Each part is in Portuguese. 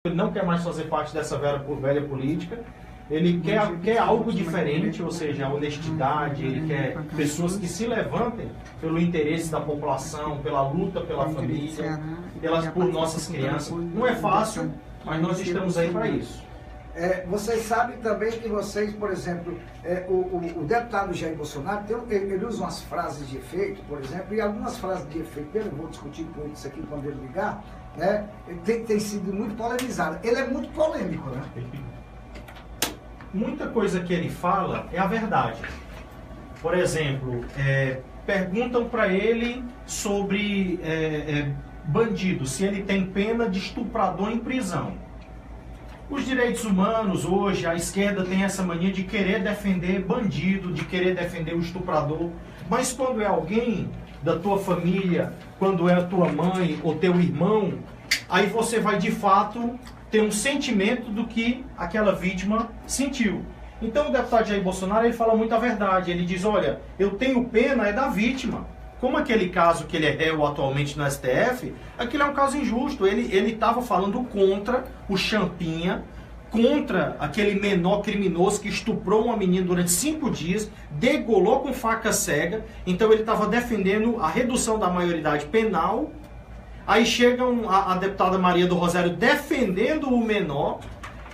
Ele não quer mais fazer parte dessa velha política, ele quer algo diferente, ou seja, a honestidade, ele quer pessoas que se levantem pelo interesse da população, pela luta pela família, por nossas crianças. Não é fácil, mas nós estamos aí para isso. Vocês sabem também que vocês, por exemplo, o deputado Jair Bolsonaro, ele usa umas frases de efeito, por exemplo, e algumas frases de efeito, eu vou discutir com isso aqui quando ele ligar, tem sido muito polarizado. Ele é muito polêmico, né? Muita coisa que ele fala é a verdade. Por exemplo, perguntam para ele sobre bandido, se ele tem pena de estuprador em prisão. Os direitos humanos hoje, a esquerda tem essa mania de querer defender bandido, de querer defender o estuprador. Mas quando é alguém da tua família, quando é a tua mãe ou teu irmão, aí você vai de fato ter um sentimento do que aquela vítima sentiu. Então o deputado Jair Bolsonaro, ele fala muito a verdade. Ele diz, olha, eu tenho pena da vítima. Como aquele caso que ele é réu atualmente no STF, aquilo é um caso injusto. Ele estava falando contra o Champinha, contra aquele menor criminoso que estuprou uma menina durante 5 dias, degolou com faca cega. Então ele estava defendendo a redução da maioridade penal. Aí chega a deputada Maria do Rosário defendendo o menor.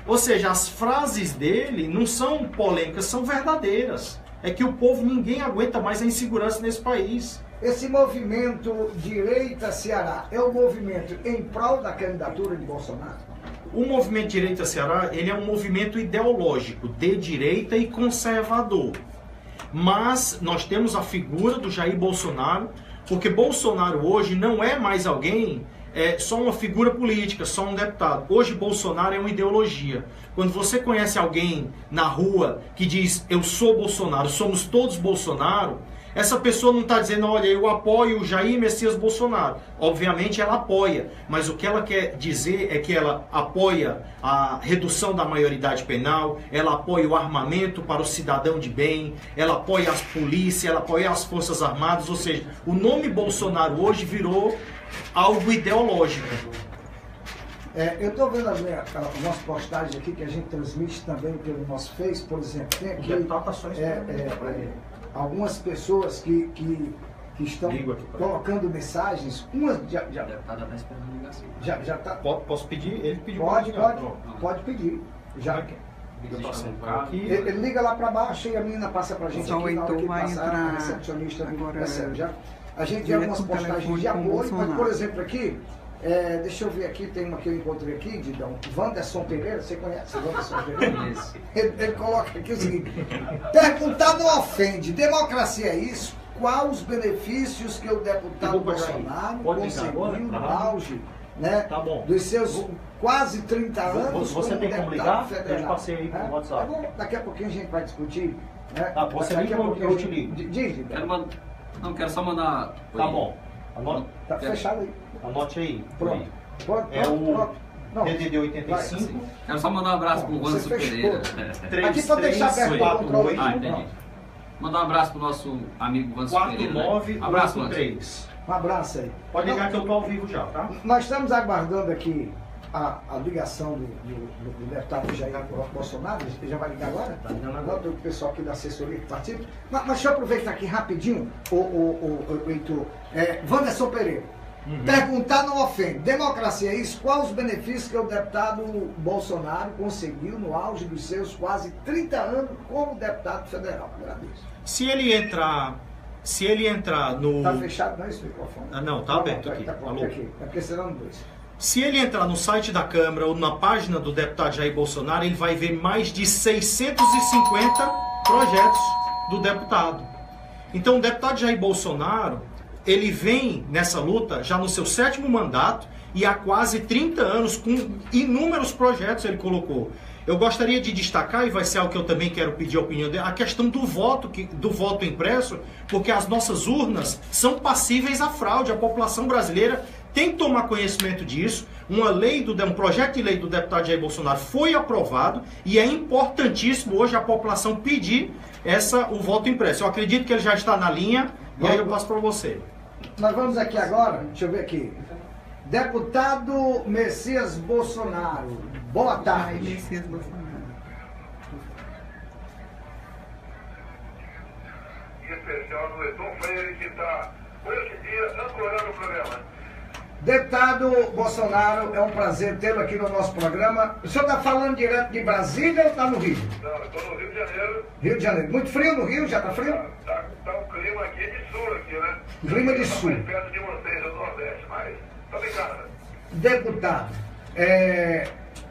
Ou seja, as frases dele não são polêmicas, são verdadeiras. É que o povo, ninguém aguenta mais a insegurança nesse país. Esse movimento Direita Ceará é um movimento em prol da candidatura de Bolsonaro? O movimento Direita Ceará, ele é um movimento ideológico, de direita e conservador. Mas nós temos a figura do Jair Bolsonaro, porque Bolsonaro hoje não é mais alguém, só uma figura política, só um deputado. Hoje Bolsonaro é uma ideologia. Quando você conhece alguém na rua que diz, eu sou Bolsonaro, somos todos Bolsonaro, essa pessoa não está dizendo, olha, eu apoio o Jair Messias Bolsonaro. Obviamente ela apoia, mas o que ela quer dizer é que ela apoia a redução da maioridade penal, ela apoia o armamento para o cidadão de bem, ela apoia as polícias, ela apoia as forças armadas, ou seja, o nome Bolsonaro hoje virou algo ideológico. Eu estou vendo as nossas postagens aqui, que a gente transmite também pelo nosso Face, por exemplo, tem aqui algumas pessoas que estão colocando mensagens, umas já deputada está esperando ligação. Já tá. Posso pedir? Ele pediu. Pode pedir. Já. Ele liga lá para baixo e a menina passa para a gente aqui na hora que passar, a recepcionista agora recebe. A gente tem algumas postagens de apoio, mas por exemplo aqui, deixa eu ver aqui, tem uma que eu encontrei aqui, Didão, Wanderson Pereira, você conhece o Wanderson Pereira? Ele coloca aqui o seguinte, perguntar não ofende, democracia é isso? Quais os benefícios que o deputado Bolsonaro conseguiu no auge, né, dos seus quase 30 anos você tem como ligar? Eu passei aí pro WhatsApp. Tá bom, daqui a pouquinho a gente vai discutir. Né? Você liga ou eu te ligo? Diz, Quero só mandar... Tá bom. Tá fechado aí. Anote aí. Pronto. O DDD 85. Quero só mandar um abraço pro Wanderson Pereira. Aqui para deixar aberto o controle. Entendi. Mandar um abraço pro nosso amigo Wanderson Pereira. 49 Abraço, 3. Um abraço aí. Pode ligar que eu tô ao vivo já, tá? Nós estamos aguardando aqui a ligação do deputado Jair Bolsonaro. Ele já vai ligar agora? Tá ligando agora. Do pessoal aqui da assessoria que participa. Mas deixa eu aproveitar aqui rapidinho, o Heitor. Wanderson Pereira. Perguntar não ofende. Democracia é isso? Quais os benefícios que o deputado Bolsonaro conseguiu no auge dos seus quase 30 anos como deputado federal? Agradeço. Se ele entrar no... Tá fechado, não é esse microfone? Não, tá aberto aqui. Tá Alô? aqui. É porque serão dois. Se ele entrar no site da Câmara ou na página do deputado Jair Bolsonaro, ele vai ver mais de 650 projetos do deputado. Então o deputado Jair Bolsonaro, ele vem nessa luta já no seu 7º mandato e há quase 30 anos com inúmeros projetos ele colocou. Eu gostaria de destacar, e vai ser algo que eu também quero pedir a opinião dele, a questão do voto impresso, porque as nossas urnas são passíveis à fraude. A população brasileira tem que tomar conhecimento disso. Um projeto de lei do deputado Jair Bolsonaro foi aprovado e é importantíssimo hoje a população pedir o voto impresso. Eu acredito que ele já está na linha e aí eu passo para você. Nós vamos aqui agora, deixa eu ver aqui. Deputado Messias Bolsonaro, boa tarde. Messias Bolsonaro. Em especial no Edom Freire, que está hoje em dia ancorando o programa. Deputado Bolsonaro, é um prazer tê-lo aqui no nosso programa. O senhor está falando direto de Brasília ou está no Rio? Não, eu estou no Rio de Janeiro. Rio de Janeiro. Muito frio no Rio? Já está frio? Tá um clima aqui de sul, aqui, né? Clima de sul. Estou perto de vocês, no Nordeste, mas tá ligado, né? Deputado,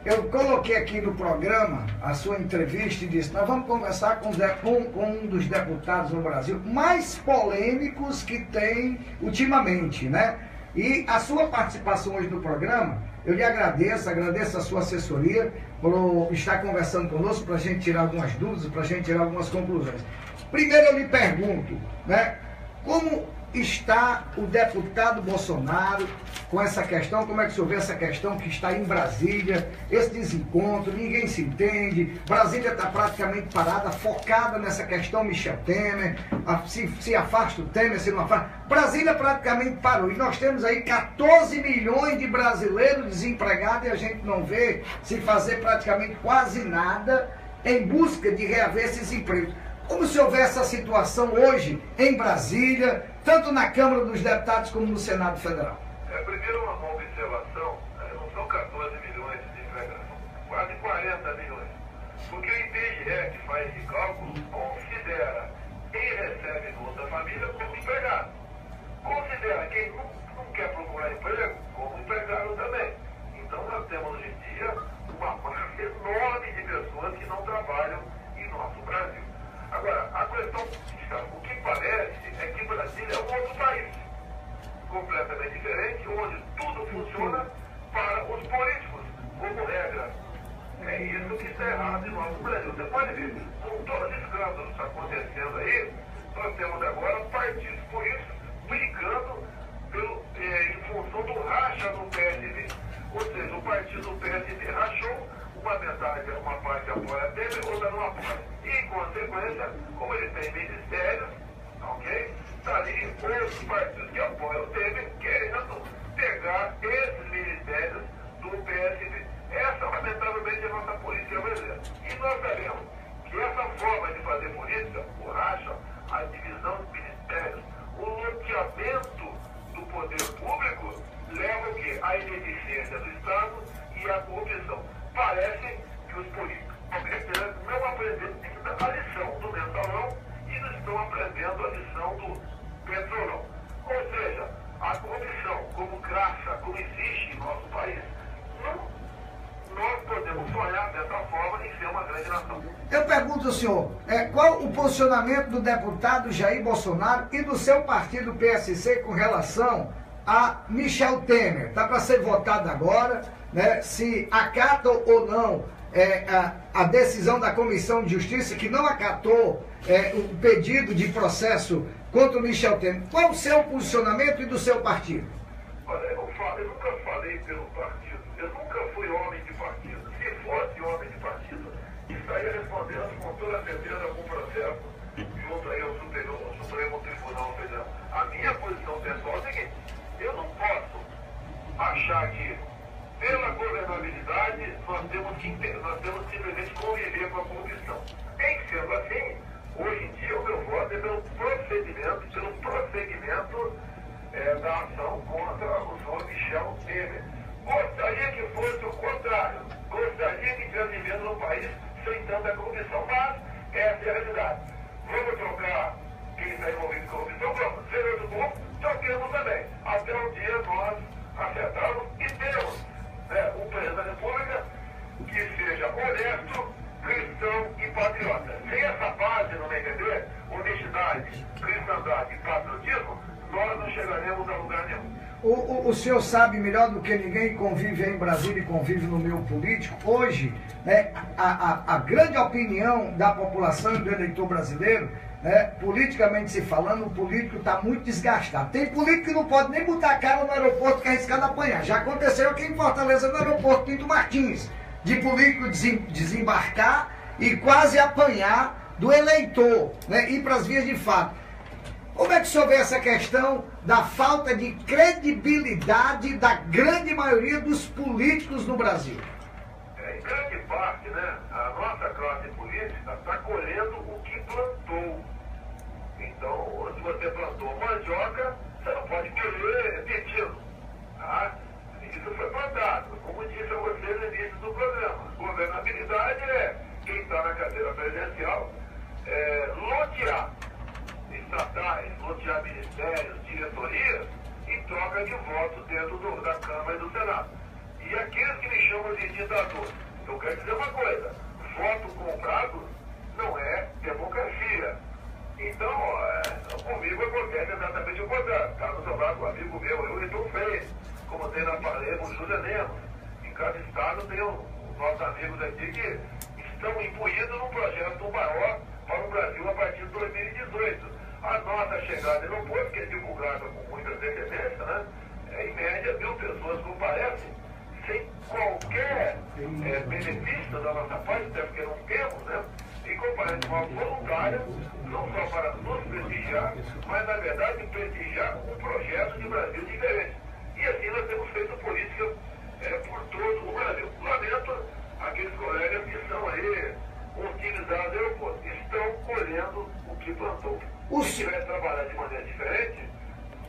eu coloquei aqui no programa a sua entrevista e disse, nós vamos conversar com um dos deputados no Brasil mais polêmicos que tem ultimamente, né? E a sua participação hoje no programa, eu lhe agradeço a sua assessoria por estar conversando conosco para a gente tirar algumas dúvidas, para a gente tirar algumas conclusões. Primeiro eu lhe pergunto, né, como está o deputado Bolsonaro com essa questão, como é que o senhor vê essa questão que está em Brasília, esse desencontro, ninguém se entende, Brasília está praticamente parada, focada nessa questão Michel Temer, se afasta o Temer, se não afasta, Brasília praticamente parou, e nós temos aí 14 milhões de brasileiros desempregados e a gente não vê se fazer praticamente quase nada em busca de reaver esses empregos. Como se houver essa situação hoje em Brasília, tanto na Câmara dos Deputados como no Senado Federal? Primeiro uma observação, não são 14 milhões de desempregados, são quase 40 milhões. Porque o IBGE, que faz esse cálculo, considera quem recebe Bolsa Família como empregado. Considera quem não quer procurar emprego como empregado também. Então nós temos hoje em dia uma massa enorme de pessoas que não trabalham em nosso Brasil. Agora, a questão, o que parece é que Brasília é um outro país, completamente diferente, onde tudo funciona para os políticos, como regra. É isso que está errado em nosso Brasil. Você pode ver, com todos os escândalos acontecendo aí, nós temos agora partidos políticos brigando em função do racha no PSB. Ou seja, o partido do PSB rachou, uma parte apoia a Temer, outra não apoia. E, em consequência, como ele tem ministérios, ok? Está ali outros partidos que apoiam o Temer querendo pegar esses ministérios do PSB. Essa, lamentavelmente, é a nossa política brasileira. E nós sabemos que essa forma de fazer política, o racha, a divisão dos ministérios, o loteamento do poder público, leva o quê? A ineficiência do Estado e a corrupção. Parece que os políticos não aprenderam a lição do mensalão e não estão aprendendo a lição do petrolão. Ou seja, a corrupção, como crassa, como existe em nosso país, nós podemos sonhar dessa forma em ser uma grande nação. Eu pergunto ao senhor, qual o posicionamento do deputado Jair Bolsonaro e do seu partido PSC com relação a Michel Temer? Está para ser votado agora, né, se acata ou não a decisão da Comissão de Justiça, que não acatou o pedido de processo contra o Michel Temer. Qual o seu posicionamento e do seu partido? Olha, eu nunca falei pelo partido, eu nunca fui homem de partido. Se fosse homem de partido, estaria respondendo com toda certeza com processo junto aí ao Supremo Tribunal Federal. A minha posição pessoal é a seguinte: eu não posso achar que, pela governabilidade, nós temos que simplesmente conviver com a corrupção. Em sendo assim, hoje em dia o meu voto é pelo prosseguimento da ação contra o senhor Michel Temer. Gostaria que fosse o contrário. Gostaria que estivéssemos vivendo num país sem tanta corrupção. Mas essa é a realidade. Vamos trocar quem está envolvido com corrupção? Vamos. Senhor do povo, troquemos também. Até um dia nós acertarmos e temos um presidente da República que seja honesto, cristão e patriota. Sem essa base, no meu entender, honestidade, cristandade e patriotismo, nós não chegaremos a lugar nenhum. O senhor sabe melhor do que ninguém, convive aí em Brasília e convive no meio político. Hoje, né, a grande opinião da população e do eleitor brasileiro, politicamente se falando, o político está muito desgastado. Tem político que não pode nem botar a cara no aeroporto que é arriscado apanhar. Já aconteceu aqui em Fortaleza, no aeroporto Pinto Martins, de político desembarcar e quase apanhar do eleitor, né, ir para as vias de fato. Como é que o senhor vê essa questão da falta de credibilidade da grande maioria dos políticos no Brasil? Em grande parte, né, a nossa classe política está colhendo o que plantou. Então, se você plantou mandioca, você não pode colher pepino. Tá? Isso foi plantado. Como disse a você no início do programa, governabilidade é quem está na cadeira presidencial lotear estatais, lotear ministérios, diretorias, em troca de votos dentro da Câmara e do Senado. E aqueles que me chamam de ditador, eu quero dizer uma coisa, voto comprado não é democracia. Então, comigo acontece exatamente o contrário. Está no sobrado com um amigo meu, eu estou feio, como tem na Parede, o Júlio Lemos. Em cada estado tem os nossos amigos aqui que estão imbuídos num projeto maior para o Brasil a partir de 2018. A nossa chegada no posto, que é divulgada com muita antecedência, né? Em média, 1.000 pessoas comparecem, sem qualquer benefício da nossa parte, até porque não temos, né? E comparecem de forma voluntária, não só para nos prestigiar, mas, na verdade, prestigiar um projeto de Brasil diferente. E assim nós temos feito política por todo o Brasil. Lamento aqueles colegas que estão aí utilizados no aeroporto, estão colhendo o que plantou. Se tivesse trabalhado de maneira diferente,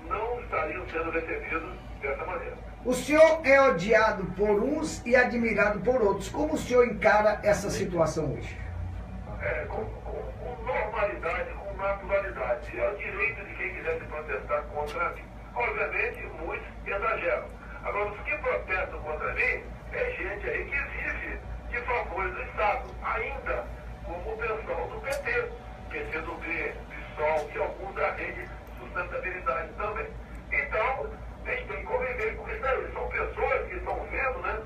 não estariam sendo recebidos dessa maneira. O senhor é odiado por uns e admirado por outros. Como o senhor encara essa situação hoje? Com normalidade, com naturalidade. É o direito de quem quiser se protestar contra mim. Obviamente, muitos exageram. Agora, os que protestam contra mim é gente aí que vive de favores do Estado, ainda como o pessoal do PT, PCdoB, PSOL e alguns da rede sustentabilidade também. Então, a gente tem que conviver com isso aí. São pessoas que estão vendo, né,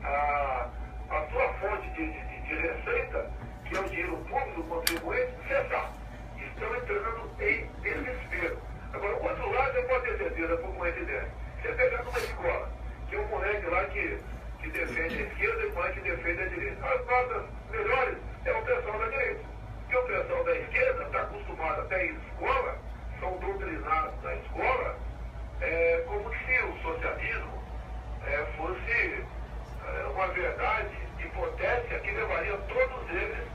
a sua fonte de receita, que é o dinheiro público do contribuinte, cessar. Estão entrando em desespero. Agora, o outro lado, eu posso ter certeza, por coincidência. Você pegar numa escola, que é um moleque lá que defende a esquerda e o moleque que defende a direita. As notas melhores é o pessoal da direita. Porque o pessoal da esquerda está acostumado até em escola, são doutrinados na escola, como se o socialismo fosse uma verdade hipotética que levaria todos eles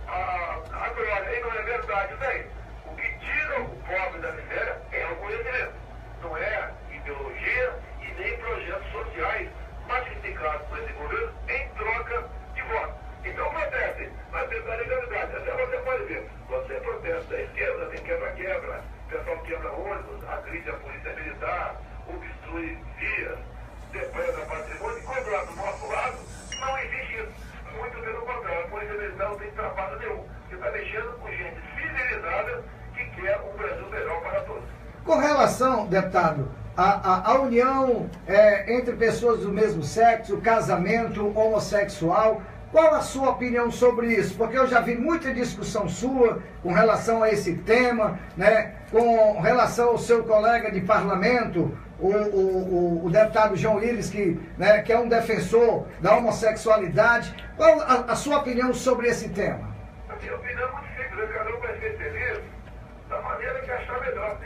à glória. E não é verdade daí. O que tira o pobre da miséria é o conhecimento. Não é ideologia e nem projetos sociais massificados por esse governo em troca de votos. Então protestem, mas dentro da legalidade. Até você pode ver, você protesta da esquerda, tem quebra-quebra, o pessoal quebra ônibus, agride a polícia militar, obstrui vias, depreda patrimônio, enquanto lá do nosso lado não existe isso. Muito pelo contrário, a polícia militar não tem trabalho nenhum. Você está mexendo com gente civilizada que quer um Brasil melhor para todos. Com relação, deputado, a união entre pessoas do mesmo sexo, o casamento homossexual, qual a sua opinião sobre isso? Porque eu já vi muita discussão sua com relação a esse tema, né? Com relação ao seu colega de parlamento, o deputado João Íris, que é um defensor da homossexualidade. Qual a sua opinião sobre esse tema? A minha opinião é muito simples, cada um vai ser feliz da maneira que achar melhor.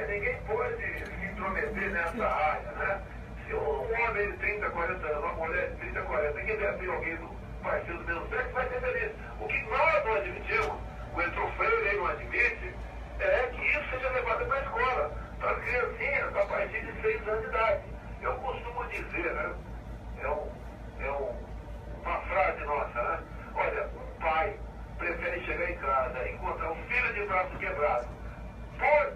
Ninguém pode se intrometer nessa área, né? Se um homem de 30, 40 anos, uma mulher de 30, 40, quiser ter alguém do partido do mesmo sexo, vai ser feliz. O que nós não admitimos, o Entrofreire aí não admite, é que isso seja levado para a escola, para as criancinhas a partir de 6 anos de idade. Eu costumo dizer, né? Uma frase nossa, né? Olha, um pai prefere chegar em casa e encontrar um filho de braço quebrado por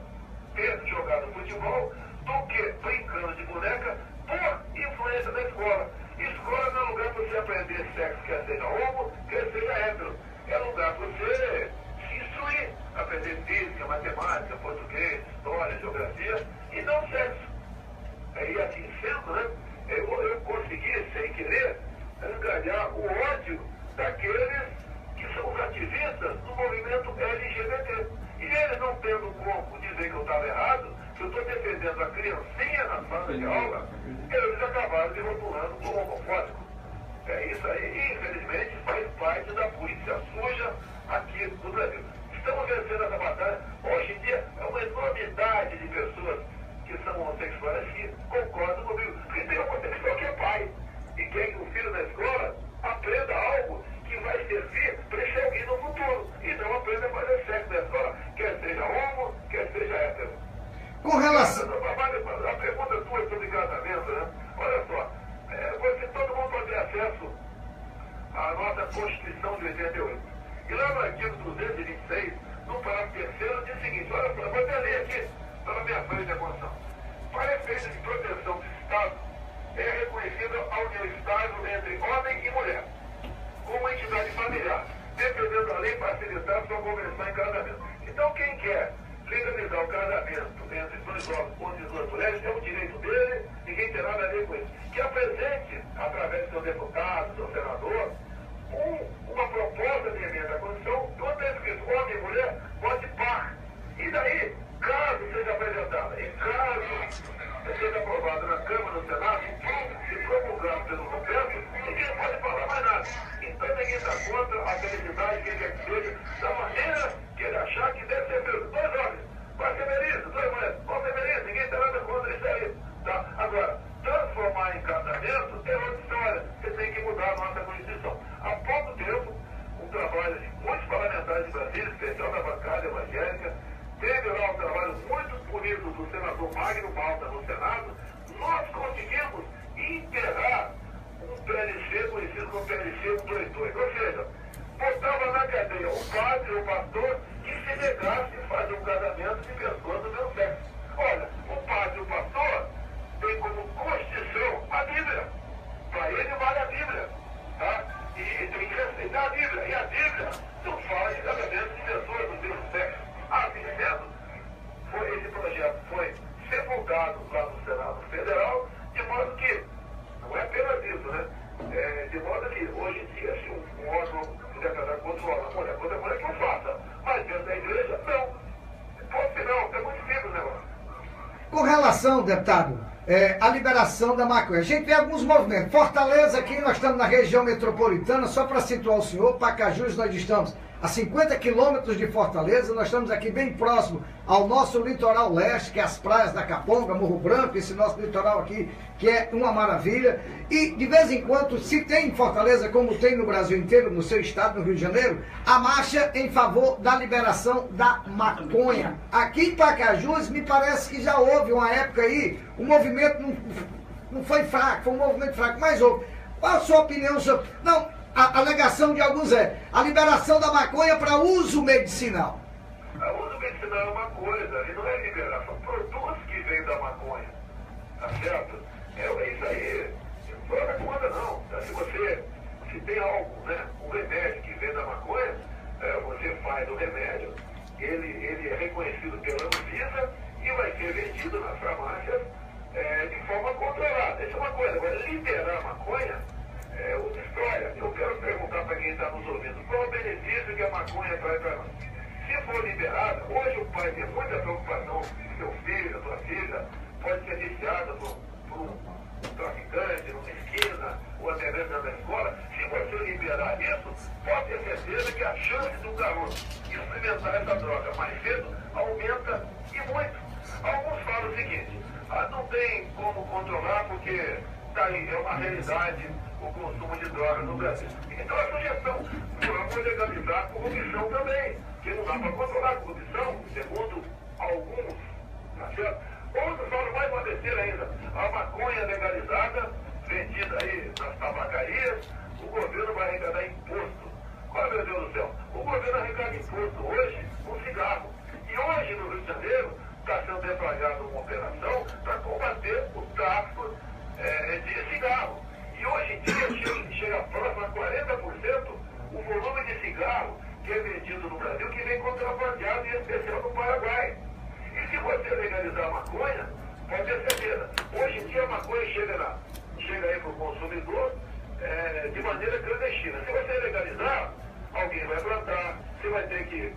ter jogado futebol do que brincando de boneca por influência da escola. Escola não é lugar para você aprender sexo, quer seja homo, quer seja hétero. É lugar para você se instruir, aprender física, matemática, português, história, geografia e não sexo. E assim sendo, né, eu consegui, sem querer, engajar o ódio daqueles que são os ativistas do movimento LGBT. E eles não tendo como dizer que eu estava errado, que eu estou defendendo a criancinha na sala de aula, eles acabaram me rotulando como homofóbico. É isso aí, e infelizmente faz parte da polícia suja aqui no Brasil. Estamos vencendo essa batalha. Hoje em dia é uma enormidade de pessoas que são homossexuais que concordam comigo. Porque tem homossexual que é pai e quer que o filho na escola aprenda algo que vai servir para ele ser alguém no futuro. E não aprenda a fazer sexo na escola, quer seja homo, quer seja hétero. Com relação... A pergunta tua sobre casamento, né? Olha só, todo mundo pode ter acesso à nossa Constituição de 88. E lá no artigo 226, no parágrafo 3º, diz o seguinte, olha só, eu vou até ler aqui, está na minha frente a Constituição. Para efeitos de proteção do Estado, é reconhecida a união estável entre homem e mulher, como uma entidade familiar, dependendo da lei facilitar sua conversão em casamento. Então, quem quer legalizar o casamento entre dois homens ou de duas mulheres é o direito dele, ninguém tem nada a ver com isso. Que apresente, através do seu deputado, do seu senador, uma proposta de emenda à Constituição, onde é escrito homem e mulher pode par. E daí, caso seja apresentada, e caso seja aprovado na Câmara e no Senado, e promulgado pelo Congresso, ninguém pode falar mais nada. Então ninguém está contra a felicidade, quem quer que seja, da maneira que ele achar que deve ser feito. Dois homens, vai ser feliz, duas mulheres, vão ser felizes, ninguém tem nada contra isso aí. Tá? Agora, transformar em casamento é outra história. Você tem que mudar a nossa Constituição. Há pouco tempo, um trabalho de muitos parlamentares de Brasília, especial da bancada evangélica, teve lá um trabalho muito bonito do senador Magno Malta no Senado. Nós conseguimos enterrar um PLC conhecido como PLC 122. Ou seja, botava na cadeia o padre ou o pastor que se negasse a fazer um casamento de pessoas do mesmo sexo. Olha, o padre e o pastor tem como Constituição a Bíblia. Para ele vale a Bíblia. Tá? E tem que respeitar a Bíblia. E a Bíblia não fala de casamento de pessoas do mesmo sexo. Assim sendo, esse projeto foi sepultado lá no Senado Federal, de modo que, não é apenas isso, né? De modo que, hoje em dia, se um órgão quiser casar com outro órgão, contra a mulher que eu faça. Mas dentro da igreja, não. Pode ser não, é muito simples o negócio. Com relação, deputado, à liberação da maconha, a gente vê alguns movimentos. Fortaleza, aqui nós estamos na região metropolitana, só para situar o senhor, Pacajus nós estamos a 50 quilômetros de Fortaleza, nós estamos aqui bem próximo ao nosso litoral leste, que é as praias da Caponga, Morro Branco, esse nosso litoral aqui, que é uma maravilha. E de vez em quando, se tem em Fortaleza, como tem no Brasil inteiro, no seu estado, no Rio de Janeiro, a marcha em favor da liberação da maconha. Aqui em Pacajus, me parece que já houve uma época aí, o movimento não foi fraco, foi um movimento fraco, mas houve. Qual a sua opinião sobre... Não, a alegação de alguns a liberação da maconha para uso medicinal. O uso medicinal é uma coisa, e não é liberar, são produtos que vêm da maconha, tá certo? É isso aí, não é conta não. Se tem algo, né, um remédio que vem da maconha, você faz o remédio, ele é reconhecido pela Anvisa e vai ser vendido nas farmácias de forma controlada. Isso é uma coisa. Agora, liberar a maconha é outra história. Eu quero perguntar para quem está nos ouvindo, qual o benefício que a maconha traz para nós? Se for liberada, hoje o pai tem muita preocupação, seu filho, a sua filha, pode ser viciado por um traficante, numa esquina, ou até mesmo na escola. Se você liberar isso, pode ter certeza que a chance do garoto experimentar essa droga mais cedo aumenta e muito. Alguns falam o seguinte, não tem como controlar porque tá aí, é uma realidade o consumo de drogas no Brasil. Então a sugestão, vamos legalizar a corrupção também, que não dá para controlar a corrupção, segundo alguns, tá certo? Outros falam mais uma besteira ainda, a maconha legalizada, vendida aí nas tabacarias, o governo vai arrecadar imposto. Olha, meu Deus do céu, o governo arrecada imposto hoje com cigarro. E hoje no Rio de Janeiro está sendo deflagrada uma operação para combater o tráfico de cigarro. E hoje em dia chega próximo a 40% o volume de cigarro que é vendido no Brasil, que vem contrabandeado, em especial no Paraguai. E se você legalizar a maconha, pode ter certeza, hoje em dia a maconha chega aí para o consumidor de maneira clandestina. Se você legalizar, alguém vai plantar, você vai ter que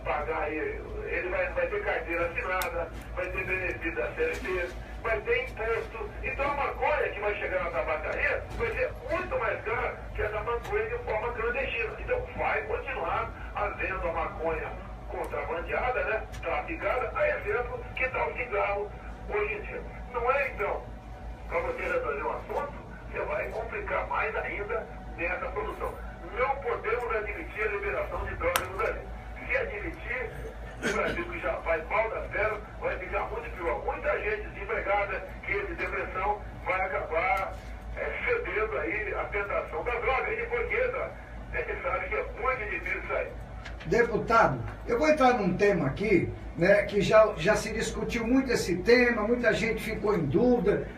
pagar ele vai ter carteira assinada, vai ter benefício da CLT, vai ter imposto. Então a maconha que vai chegar na tabacaria vai ser muito mais cara que a da maconha de forma clandestina. Então vai continuar havendo a maconha contrabandeada, né, traficada, a exemplo que está o cigarro hoje em dia. Não é, então, para você resolver um assunto, você vai complicar mais ainda nessa produção. Não podemos admitir a liberação de drogas no Brasil. Se admitir, o Brasil, que já faz mal da zero, vai ficar muito pior. Muita gente desempregada, crise de depressão, vai acabar cedendo aí a tentação da droga. E depois que entra, a gente sabe que é muito difícil sair. Deputado, eu vou entrar num tema aqui, né, que já se discutiu muito esse tema, muita gente ficou em dúvida.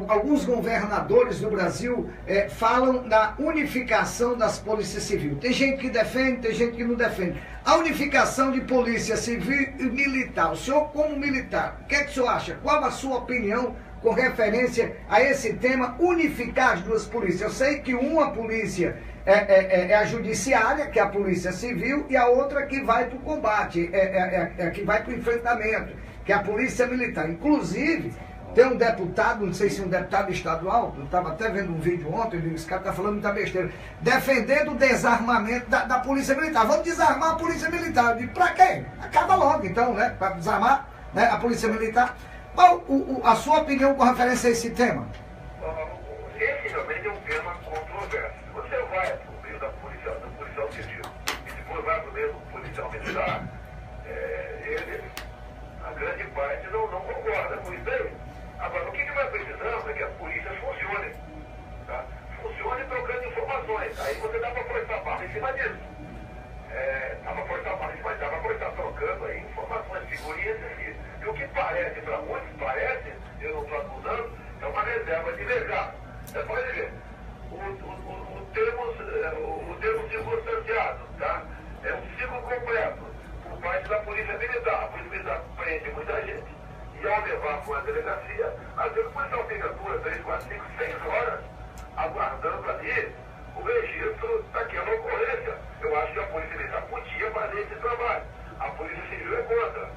Alguns governadores do Brasil falam da unificação das polícias civis. Tem gente que defende, tem gente que não defende. A unificação de polícia civil e militar. O senhor, como militar, o que é que o senhor acha? Qual a sua opinião com referência a esse tema, unificar as duas polícias? Eu sei que uma polícia é a judiciária, que é a polícia civil, e a outra que vai para o combate, que vai para o enfrentamento, que é a polícia militar. Inclusive, tem um deputado, não sei se um deputado estadual, eu estava até vendo um vídeo ontem, esse cara está falando muita besteira, defendendo o desarmamento da polícia militar. Vamos desarmar a polícia militar. Eu digo, pra quê? Acaba logo, então, né? Para desarmar, né, a polícia militar. Qual a sua opinião com referência a esse tema? Esse realmente é um tema controverso. Você vai para o meio do policial civil, e depois vai para o meio do policial militar, a grande parte não concorda com isso aí. Agora, o que nós precisamos é que a polícia funcione. Tá? Funcione trocando informações. Aí você dá para forçar a barra em cima disso. Dá para forçar a barra em cima disso. Dá para forçar trocando aí informações, figurinhas assim. E o que parece para muitos, eu não estou acusando, é uma reserva de legado. Você pode ver. O termo circunstanciado, tá? É um ciclo completo por parte da polícia militar. A polícia militar prende muita gente. E ao levar para uma delegacia, às vezes o policial fica 2, 3, 4, 5, 6 horas aguardando ali o registro daquela ocorrência. Eu acho que a polícia militar podia fazer esse trabalho. A polícia civil é contra.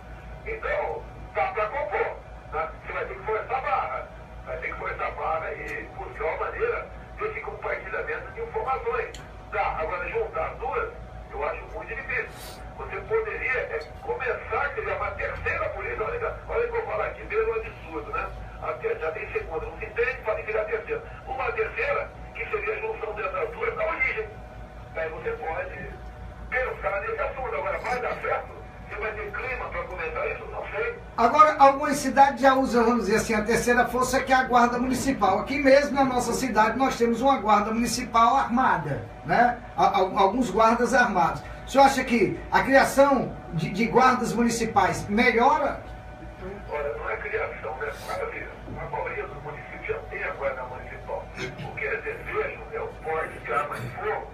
Então, dá para compor. Tá? Você vai ter que forçar a barra. Vai ter que forçar a barra e buscar uma maneira desse compartilhamento de informações. Tá? Agora, juntar as duas, eu acho muito difícil. Você poderia começar a criar uma terceira polícia. Olha que eu vou falar aqui, mesmo absurdo, né? Já tem segunda, não se entende, pode criar a terceira. Uma terceira, que seria a junção dessas duas da origem. Aí você pode pensar nesse assunto. Agora, vai dar certo? Você vai ter clima para comentar isso? Não sei. Agora, algumas cidades já usam, vamos dizer assim, a terceira força, que é a guarda municipal. Aqui mesmo na nossa cidade nós temos uma guarda municipal armada, né? Alguns guardas armados. O senhor acha que a criação de guardas municipais melhora? Olha, não é criação, né? A maioria dos municípios já tem a guarda municipal. O que eles desejam é o porte de arma de fogo.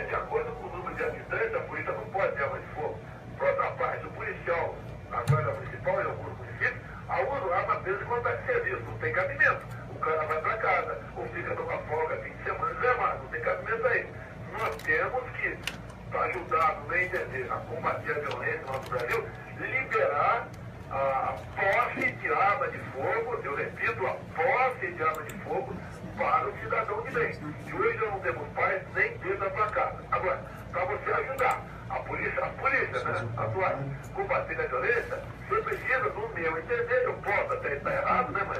De acordo com o número de habitantes, a polícia não pode ter arma de fogo. Por outra parte, o policial, a guarda municipal em alguns municípios, usa arma apenas quando está de serviço, não tem cabimento. O cara vai para casa, ou fica numa folga fim de semana reservado, não tem cabimento aí. Nós temos que, para ajudar, no meio entender, a combater a violência no nosso Brasil, liberar a posse de arma de fogo, eu repito, a posse de arma de fogo para o cidadão de bem. E hoje nós não temos paz nem dentro para casa. Agora, para você ajudar a polícia, né, atuar, combater a violência, você precisa, no meu entender, eu posso até estar errado, né, mas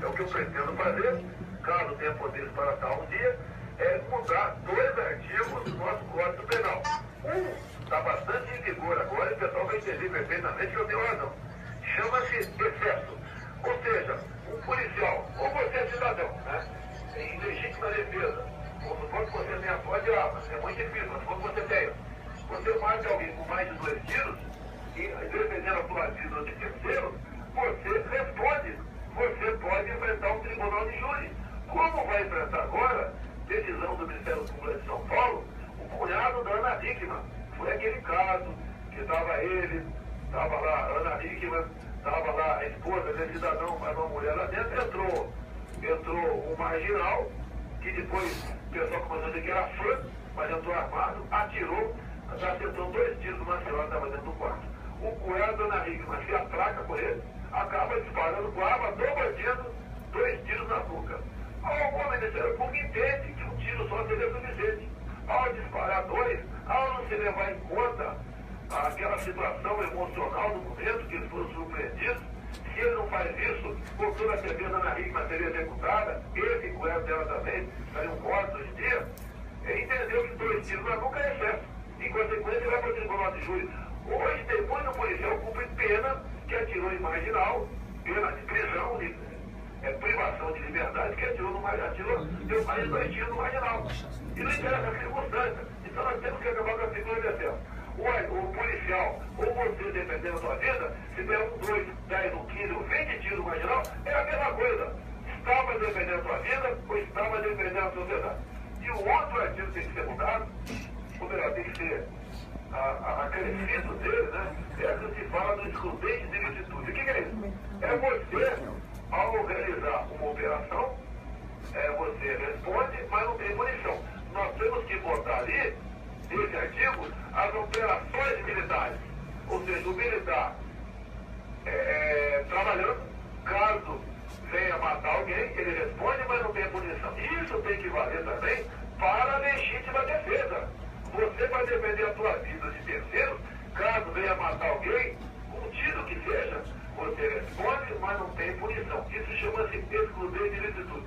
é o que eu pretendo fazer, caso tenha poder para tal um dia, é mudar 2 artigos do nosso Código Penal. Um está bastante em vigor agora e o pessoal vai entender perfeitamente que eu tenho razão. Chama-se excesso. Ou seja, um policial, ou você é cidadão, né, em legítima defesa, ou supor que você tenha posse de arma, é muito difícil, mas supor que você tenha. Você mata alguém com mais de 2 tiros, e dependendo da sua vida de terceiro, você responde. Você pode enfrentar um tribunal de júri. Como vai enfrentar agora, decisão do Ministério Público de São Paulo, o cunhado da Ana Hickman. Foi aquele caso que estava ele, estava lá a Ana Hickman, estava lá a esposa desse cidadão, mas uma mulher lá dentro, entrou um marginal, que depois o pessoal começou a dizer que era fã, mas entrou armado, atirou, acertou 2 tiros numa senhora que estava dentro do quarto. O cunhado da Ana Hickman se atraca por ele, acaba disparando com a arma do bandido, 2 tiros na nuca. O Ministério Público entende que um tiro só seria suficiente. Ao disparar 2, ao não se levar em conta aquela situação emocional do momento que eles foram surpreendidos, Se ele não faz isso, com toda a certeza Ana Hickman seria executada, esse cunhado dela também, saiu um morto hoje em dia, entendeu que 2 tiros na nuca é excesso. Em consequência, ele vai para o tribunal de júri. Hoje, depois do policial cumpre pena que atirou em marginal, pena de prisão, privação de liberdade, que deu mais de 2 tiros no marginal. E não interessa a circunstância. Então nós temos que acabar com a figura de excesso. O policial, ou você defendendo a sua vida, se der 2, 10, 15 ou 20 tiros no marginal, é a mesma coisa. Estava defendendo a sua vida ou estava defendendo a sociedade. E o outro artigo tem que ser mudado, ou melhor, tem que ser acrescido dele, né? É que se fala do excludente de licitude. O que é isso? É você, ao realizar uma operação, você responde, mas não tem punição. Nós temos que botar ali, nesse artigo, as operações militares. Ou seja, o militar trabalhando, caso venha matar alguém, ele responde, mas não tem punição. Isso tem que valer também para a legítima defesa. Você vai defender a sua vida de terceiros, caso venha matar alguém, com tiro que seja, você responde, mas não tem punição. Isso chama-se excluir de licitude.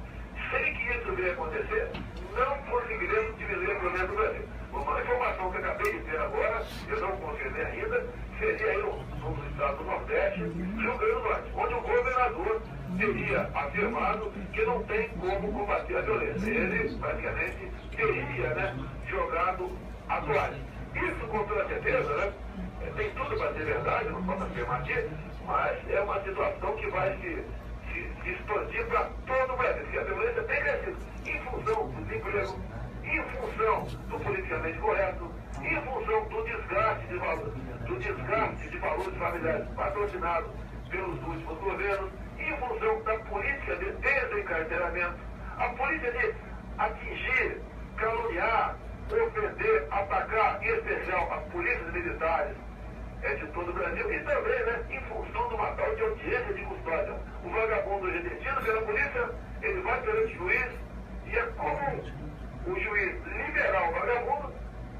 Sem que isso venha acontecer, não conseguiremos diminuir o problema do Brasil. Uma informação que eu acabei de ter agora, eu não confirmei ainda, seria aí no estado do Nordeste, Rio Grande do Norte, onde o governador teria afirmado que não tem como combater a violência. Ele, praticamente, teria, né, jogado a toalha. Isso, com toda certeza, né, tem tudo para ser verdade, não posso afirmar aqui, mas é uma situação que vai se expandir para todo o Brasil, porque a violência tem crescido em função do desemprego, em função do politicamente correto, em função do desgaste de valores familiares patrocinados pelos últimos governos, em função da política de desencarceramento, a política de atingir, caluniar, ofender, atacar, em especial as polícias militares de todo o Brasil, e também, né, em função de uma tal de audiência de custódia. O vagabundo hoje é detido pela polícia, ele vai perante o juiz, e é comum o juiz liberar o vagabundo,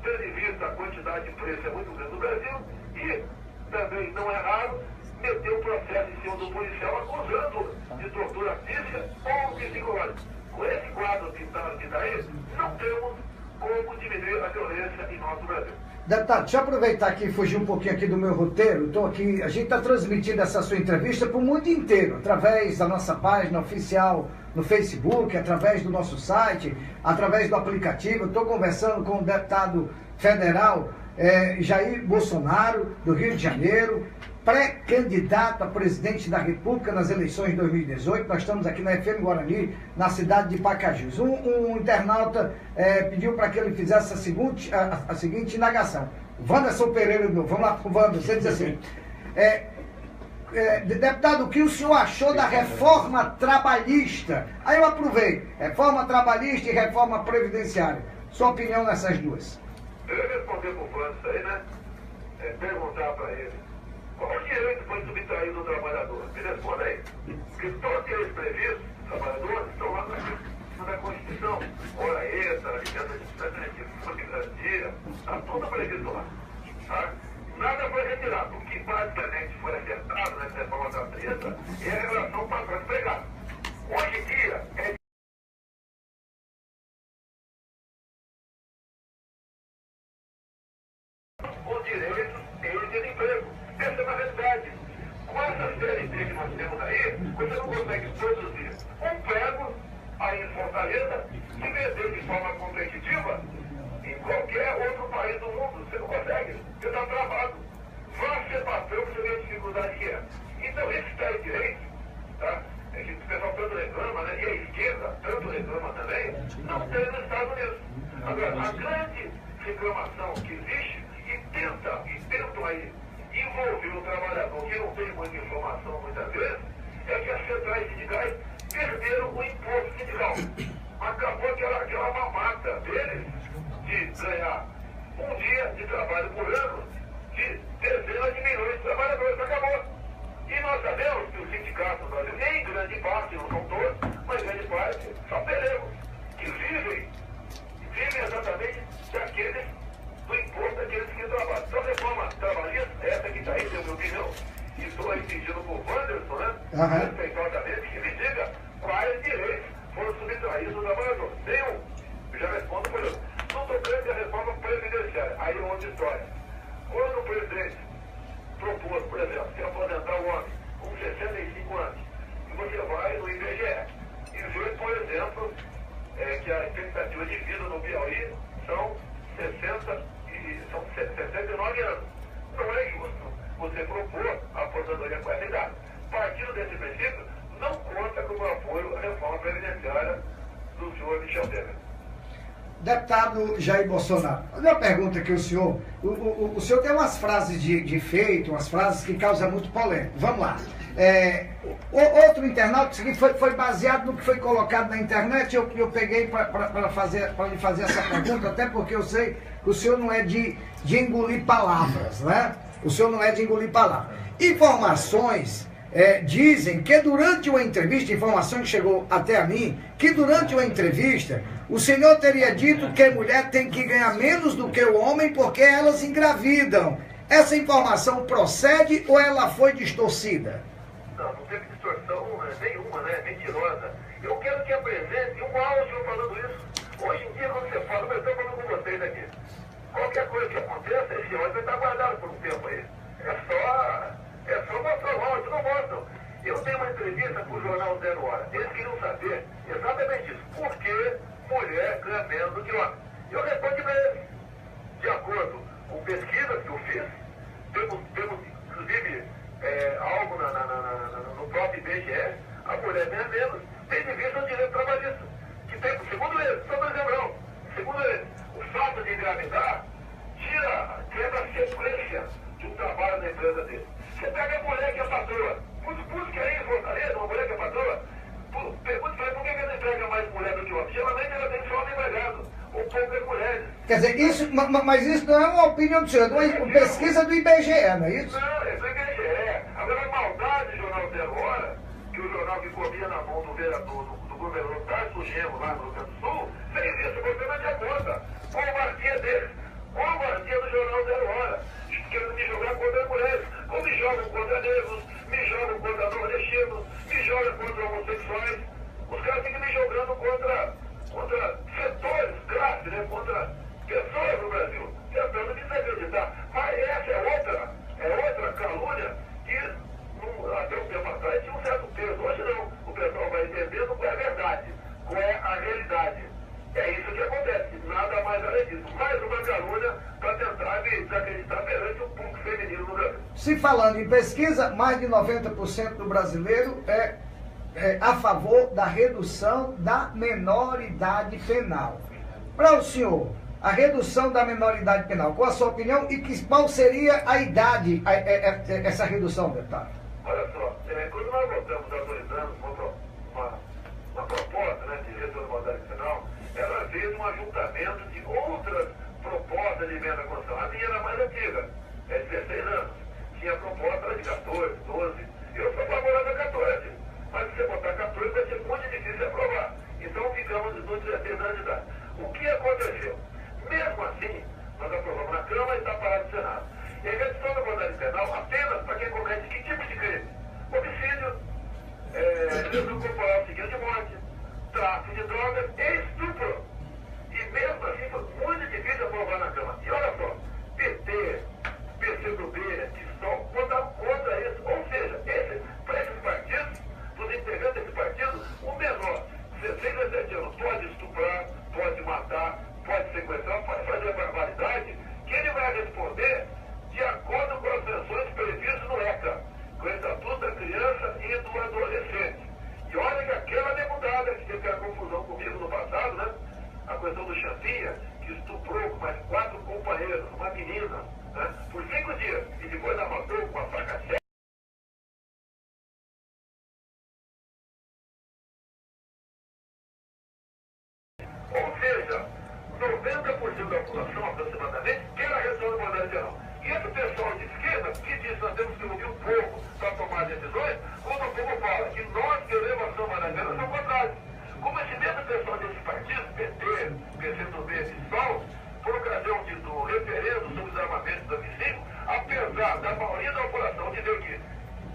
tendo em vista a quantidade de preço é muito grande no Brasil, e também não é raro meter o processo em cima do policial acusando de tortura física ou psicológica. Com esse quadro que está aí, não temos como diminuir a violência em nosso Brasil. Deputado, deixa eu aproveitar aqui e fugir um pouquinho aqui do meu roteiro. Estou aqui, a gente está transmitindo essa sua entrevista para o mundo inteiro, através da nossa página oficial no Facebook, através do nosso site, através do aplicativo. Estou conversando com o deputado federal Jair Bolsonaro, do Rio de Janeiro, pré-candidato a presidente da República nas eleições de 2018. Nós estamos aqui na FM Guarani, na cidade de Pacajus. Um internauta pediu para que ele fizesse a seguinte indagação. Wanderson Pereira, vamos lá para o Wander, você diz assim, deputado, o que o senhor achou da reforma trabalhista? Aí eu aproveito, reforma trabalhista e reforma previdenciária. Sua opinião nessas duas? Eu ia responder para o Wander isso aí, né? Perguntar para ele. Qual o direito foi subtraído do trabalhador? Me responda aí. Porque todos aqueles previstos, trabalhadores, estão lá na Constituição. Hora extra, licença de garantia, está tudo previsto lá. Tá? Nada foi retirado. O que basicamente foi acertado nessa reforma trabalhista é a relação patrão-empregado. Hoje em dia, os direitos e desemprego. Essa é uma realidade. Com essa série que nós temos aí, você não consegue produzir um prego aí em Fortaleza e vender de forma competitiva em qualquer outro país do mundo. Você não consegue. Você está travado. Vá ser patrão, você vê a dificuldade que é. Então, esses tais direitos, tá? É que o pessoal tanto reclama, né? E a esquerda tanto reclama também, não tem nos Estados Unidos. Agora, a grande reclamação que existe e tentam aí envolver o trabalhador que não tem muita informação muitas vezes, é que as centrais sindicais perderam o imposto sindical. Acabou aquela mamata deles de ganhar um dia de trabalho por ano de dezenas de milhões de trabalhadores. Acabou. E nós sabemos que os sindicatos brasileiros, em grande parte, não são todos, mas grande parte, são peregos, que vivem exatamente do imposto daqueles que trabalham. Então, a reforma trabalhista, essa que está aí, na minha opinião, e estou aí pedindo por Wanderson, né? respeitosamente, que me diga quais direitos foram subtraídos do trabalhador. Nenhum. Eu já respondo por isso. No tocante à reforma previdenciária, aí é outra história. Quando o presidente propôs, por exemplo, se aposentar o homem com 65 anos, e você vai no IBGE e vê, por exemplo, que a expectativa de vida no Piauí são 69 anos. Não é justo você propor a aposentadoria com essa idade. Partindo desse princípio, não conta como apoio à reforma previdenciária do senhor Michel Temer. Deputado Jair Bolsonaro, uma pergunta aqui ao senhor. O senhor tem umas frases de efeito, umas frases que causam muito polêmica. Vamos lá. Outro internauta, foi baseado no que foi colocado na internet, eu peguei para lhe fazer essa pergunta, até porque eu sei que o senhor não é de engolir palavras, né? O senhor não é de engolir palavras. Informações dizem que durante uma entrevista, informação que chegou até a mim, que durante uma entrevista, o senhor teria dito que a mulher tem que ganhar menos do que o homem porque elas engravidam. Essa informação procede ou ela foi distorcida? Não teve distorção nenhuma, né? Mentirosa. Eu quero que apresente um áudio falando isso. Hoje em dia, quando você fala, eu estou falando com vocês aqui. Qualquer coisa que aconteça, esse áudio vai estar guardado por um tempo aí. É só mostrar o áudio, não mostram. Eu tenho uma entrevista com o jornal Zero Hora. Eles queriam saber exatamente isso. Por que mulher ganha menos do que homem? Eu respondi para eles. De acordo com pesquisas que eu fiz, temos inclusive, algo no próprio IBGE, a mulher ganha menos, tendo em vista o direito trabalhista. Que tem, segundo eles, só para dizer não, segundo eles, o fato de engravidar quebra a sequência de um trabalho na empresa dele. Você pega a mulher que é patroa, busca aí em Fortaleza, uma mulher que é patroa, pergunta para ela por que ela entrega mais mulher do que homem. Geralmente ela tem só um empregado, ou poucas mulheres. Quer dizer, mas isso não é uma opinião do senhor, é uma pesquisa do IBGE, não é isso? Não, é do IBGE. Agora a maldade do Jornal Zero Hora, que o jornal que comia na mão do vereador, do governador Tarso Genro, lá no Rio Grande do Sul, fez isso, você não tinha conta. Covardia deles. Covardia do Jornal Zero Hora. Querendo me jogar contra as mulheres. Ou me jogam contra negros, me jogam contra nordestinos, me jogam contra homossexuais. Os caras ficam me jogando contra setores, classes, né? Contra pessoas no Brasil. Tentando desacreditar. Mas essa é outra calúnia que até um tempo atrás tinha um certo peso. Hoje não. O pessoal vai entendendo qual é a verdade, qual é a realidade. É isso que acontece, nada mais além disso. Mais uma calúnia para tentar me desacreditar perante o público feminino no Brasil. Se falando em pesquisa, mais de 90% do brasileiro é a favor da redução da menoridade penal. Para o senhor, a redução da menoridade penal, qual a sua opinião e qual seria a idade, essa redução, deputado? Olha só, quando nós votamos há 2 anos uma proposta, né, de redução da menoridade penal, ela veio de um ajuntamento de outras propostas de emenda constitucional. A minha era mais antiga, 16 anos. Tinha proposta de 14, 12. Eu sou favorável a 14. Mas se você botar 14 vai ser muito difícil aprovar. Então ficamos nos 16 anos de idade. O que aconteceu? Mesmo assim, nós aprovamos na Câmara e está parado no Senado. E a redução da menoridade penal apenas para quem comete que tipo de crime? Homicídio, lesão corporal seguida de morte, tráfico de drogas e estupro. E mesmo assim foi muito difícil aprovar na Câmara. E olha só, PT, PCdoB, PSOL votaram contra isso. Ou seja, para esses partidos, para os integrantes desse partido, o menor, 16 a 17 anos, pode estuprar, pode matar, pode sequestrar, pode fazer barbaridade, que ele vai responder de acordo com as sanções previstas no ECA, com o Estatuto da Criança e do Adolescente. E olha que aquela deputada que teve aquela confusão comigo no passado, né? A questão do Champinha, que estuprou com mais 4 companheiros, uma menina, né? Por 5 dias, e depois a matou com uma faca séria. Ou seja, 90% da população aproximadamente quer a redução da menoridade penal. E esse pessoal de esquerda que diz que nós temos que ouvir o povo para tomar decisões, quando o povo fala que nós queremos a ação manageira, são contrários. Como esse mesmo pessoal desses partidos, PT, PCdoB e PSOL, por ocasião do referendo sobre o desarmamento de 2005, apesar da maioria da população dizer que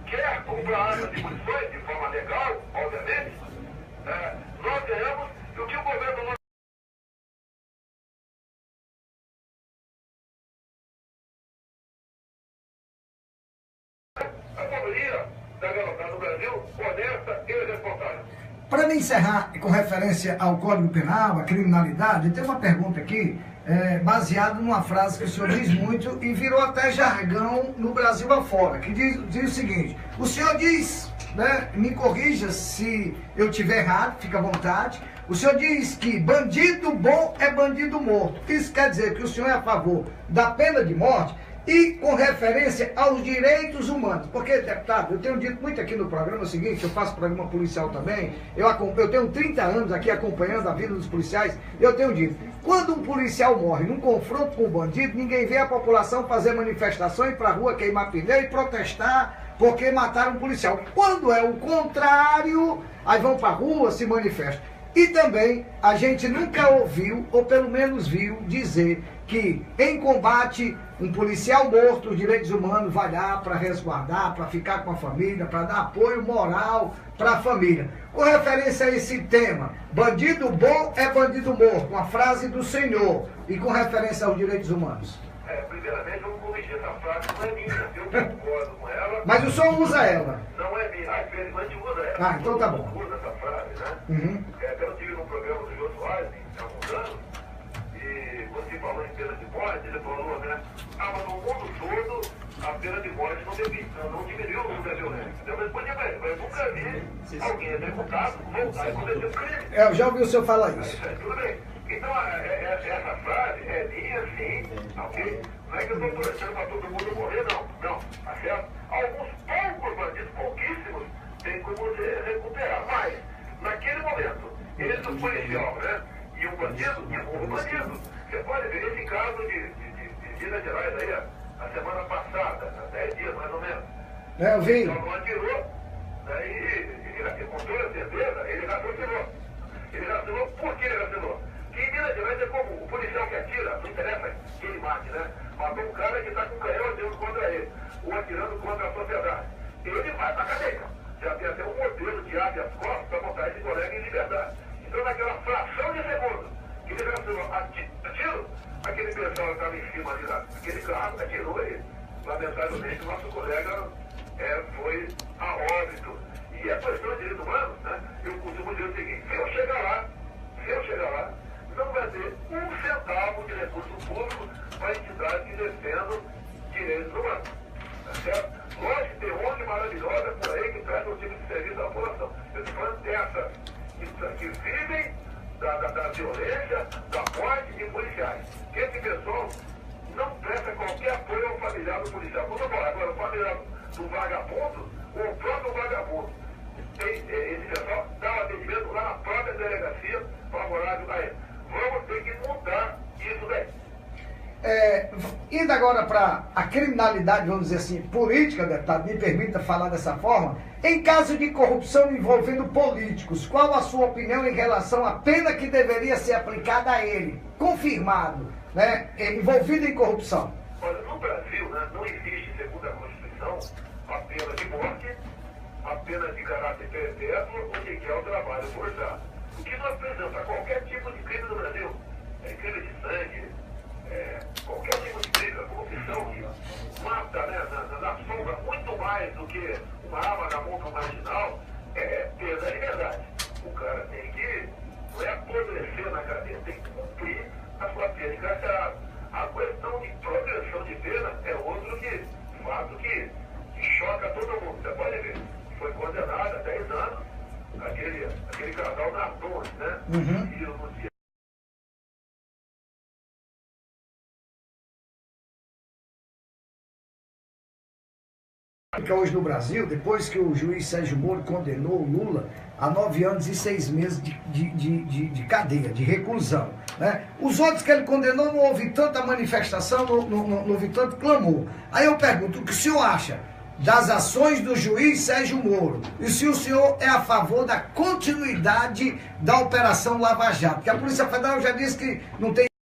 quer comprar armas e munições, da garotada do Brasil, honesta e responsável. Para me encerrar com referência ao Código Penal, à criminalidade, tem uma pergunta aqui, baseada numa frase que o senhor diz muito e virou até jargão no Brasil afora, que diz o seguinte: o senhor diz, né, me corrija se eu estiver errado, fica à vontade, o senhor diz que bandido bom é bandido morto. Isso quer dizer que o senhor é a favor da pena de morte e com referência aos direitos humanos. Porque, deputado, eu tenho dito muito aqui no programa o seguinte, eu faço programa policial também, eu tenho 30 anos aqui acompanhando a vida dos policiais, eu tenho dito, quando um policial morre num confronto com um bandido, ninguém vê a população fazer manifestação, ir pra rua queimar pneu e protestar porque mataram um policial. Quando é o contrário, aí vão pra rua, se manifestam. E também a gente nunca ouviu, ou pelo menos viu, dizer que em combate um policial morto, os direitos humanos vai lá para resguardar, para ficar com a família, para dar apoio moral para a família. Com referência a esse tema, bandido bom é bandido morto, uma frase do senhor, e com referência aos direitos humanos. Primeiramente, vamos corrigir essa frase, não é minha, eu concordo com ela. Mas o senhor usa ela? Não é minha, às vezes a gente usa ela. Ah, então tá bom. Usa essa frase, né? Uhum. Eu tive num programa do Jô Soares, há alguns anos, e você falou em pena de morte, ele falou, né? Mas no mundo todo, a pena de morte não diminuiu o número da violência. Eu respondi pra ele, mas eu nunca vi alguém executado voltar e cometer um crime. Eu já ouvi o senhor falar isso. Tudo bem. Então, essa frase é minha, sim, ok? Não é que eu estou torcendo para todo mundo morrer, não. Não, tá certo? Alguns poucos bandidos, pouquíssimos, tem como se recuperar. Mas, naquele momento, eles o policial, né? E o bandido, e o bandido. Você pode ver esse caso de Minas Gerais aí, a semana passada, há 10 dias mais ou menos. Eu vi. Então, não atirou, e com toda certeza, ele raciocinou. Ele raciocinou, por que ele raciocinou? Que em Minas Gerais é comum, o policial que atira, não interessa que ele mate, né? Matou um cara que está com canhão atirando contra ele, ou atirando contra a sociedade. Ele vai pra cadeia. Já tem até um modelo de habeas corpus para botar esse colega em liberdade. Então, naquela fração de segundo que ele raciocinou, atiro, aquele pessoal que estava em cima ali, aquele carro, atirou ele. Lamentavelmente, o nosso colega foi a óbito. E a questão de direitos humanos, né? Eu costumo dizer o seguinte: se eu chegar lá, não vai ter um centavo de recurso público para entidades que defendam direitos humanos. Tá certo? Lógico que tem ONG maravilhosa por aí que prestam um tipo de serviço à população. Eu estou falando dessas que vivem da violência, da morte de policiais. Que esse pessoal não presta qualquer apoio ao familiar do policial. Quando eu falo agora, o familiar do vagabundo, ou o próprio vagabundo, esse pessoal dá um atendimento lá na própria delegacia favorável a ele. Vamos ter que mudar isso daí. Indo agora para a criminalidade, vamos dizer assim, política, deputado, me permita falar dessa forma, em caso de corrupção envolvendo políticos, qual a sua opinião em relação à pena que deveria ser aplicada a ele, confirmado, né, envolvido em corrupção? Olha, no Brasil, né, não existe, segundo a Constituição, a pena de morte, a pena de caráter perpétuo ou de que é o trabalho forçado. O que nós precisamos para qualquer tipo de crime no Brasil, crime de sangue, qualquer tipo de crime, corrupção que mata, né, na sombra muito mais do que uma arma na mão do marginal, pena de liberdade. O cara tem que, não é apodrecer na cadeia, tem que cumprir a sua pena encarcerada. A questão de progressão de pena é outro fato que choca todo mundo. Você pode ver, foi condenado a 10 anos, aquele casal da Torre, né? Uhum. E no dia Hoje no Brasil, depois que o juiz Sérgio Moro condenou o Lula a 9 anos e 6 meses de cadeia, de reclusão, né? Os outros que ele condenou não houve tanta manifestação, não houve tanto clamor. Aí eu pergunto, o que o senhor acha das ações do juiz Sérgio Moro? E se o senhor é a favor da continuidade da Operação Lava Jato? Porque a Polícia Federal já disse que não tem